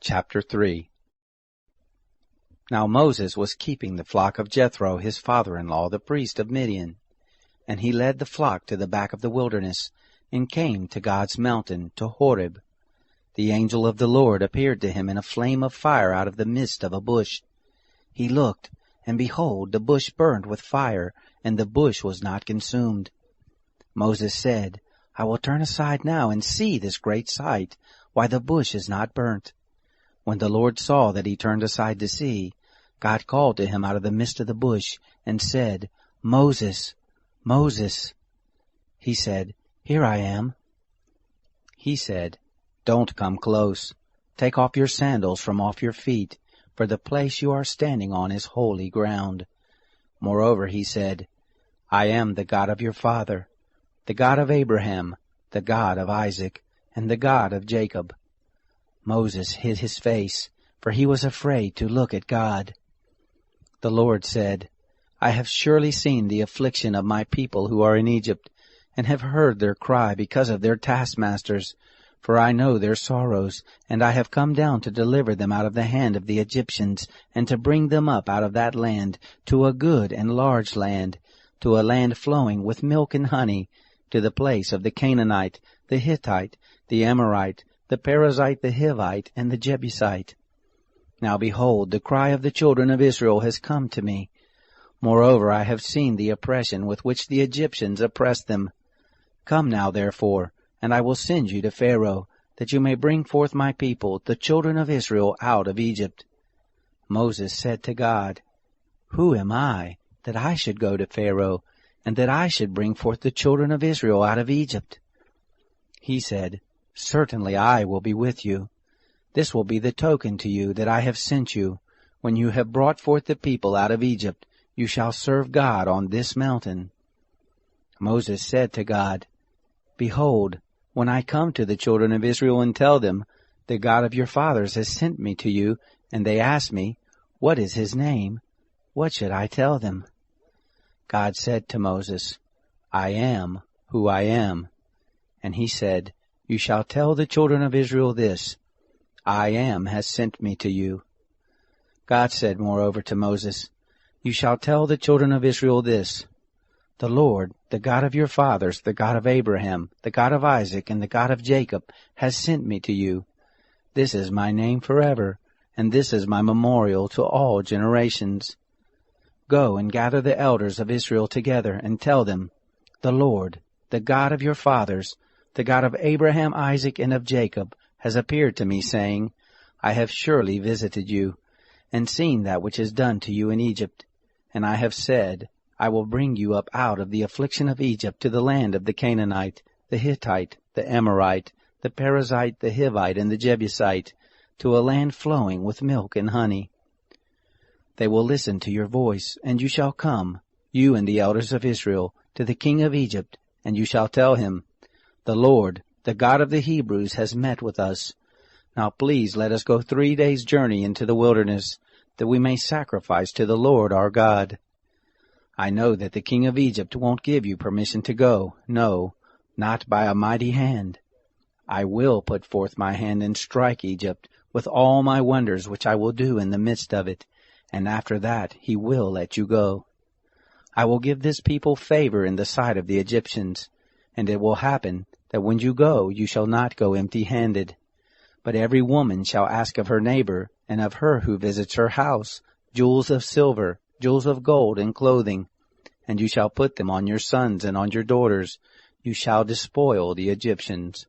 Chapter 3. Now Moses was keeping the flock of Jethro, his father-in-law, the priest of Midian. And he led the flock to the back of the wilderness, and came to God's mountain, to Horeb. The angel of the Lord appeared to him in a flame of fire out of the midst of a bush. He looked, and behold, the bush burned with fire, and the bush was not consumed. Moses said, I will turn aside now and see this great sight, why the bush is not burnt. When the Lord saw that he turned aside to see, God called to him out of the midst of the bush, and said, Moses, Moses. He said, Here I am. He said, Don't come close. Take off your sandals from off your feet, for the place you are standing on is holy ground. Moreover, he said, I am the God of your father, the God of Abraham, the God of Isaac, and the God of Jacob. Moses hid his face, for he was afraid to look at God. The Lord said, I have surely seen the affliction of my people who are in Egypt, and have heard their cry because of their taskmasters, for I know their sorrows, and I have come down to deliver them out of the hand of the Egyptians, and to bring them up out of that land to a good and large land, to a land flowing with milk and honey, to the place of the Canaanite, the Hittite, the Amorite, the Perizzite, the Hivite, and the Jebusite. Now behold, the cry of the children of Israel has come to me. Moreover, I have seen the oppression with which the Egyptians oppress them. Come now, therefore, and I will send you to Pharaoh, that you may bring forth my people, the children of Israel, out of Egypt. Moses said to God, Who am I, that I should go to Pharaoh, and that I should bring forth the children of Israel out of Egypt? He said, Certainly I will be with you. This will be the token to you that I have sent you. When you have brought forth the people out of Egypt, you shall serve God on this mountain. Moses said to God, Behold, when I come to the children of Israel and tell them, The God of your fathers has sent me to you, and they ask me, What is his name? What should I tell them? God said to Moses, I am who I am. And he said, You shall tell the children of Israel this, I am has sent me to you. God said moreover to Moses, You shall tell the children of Israel this, The Lord, the God of your fathers, the God of Abraham, the God of Isaac, and the God of Jacob, has sent me to you. This is my name forever, and this is my memorial to all generations. Go and gather the elders of Israel together, and tell them, The Lord, the God of your fathers, the God of Abraham, Isaac, and of Jacob, has appeared to me, saying, I have surely visited you, and seen that which is done to you in Egypt. And I have said, I will bring you up out of the affliction of Egypt to the land of the Canaanite, the Hittite, the Amorite, the Perizzite, the Hivite, and the Jebusite, to a land flowing with milk and honey. They will listen to your voice, and you shall come, you and the elders of Israel, to the king of Egypt, and you shall tell him, The Lord, the God of the Hebrews, has met with us. Now please let us go 3 days' journey into the wilderness, that we may sacrifice to the Lord our God. I know that the king of Egypt won't give you permission to go, no, not by a mighty hand. I will put forth my hand and strike Egypt with all my wonders which I will do in the midst of it, and after that he will let you go. I will give this people favor in the sight of the Egyptians, and it will happen that when you go, you shall not go empty-handed. But every woman shall ask of her neighbor, and of her who visits her house, jewels of silver, jewels of gold, and clothing, and you shall put them on your sons and on your daughters. You shall despoil the Egyptians.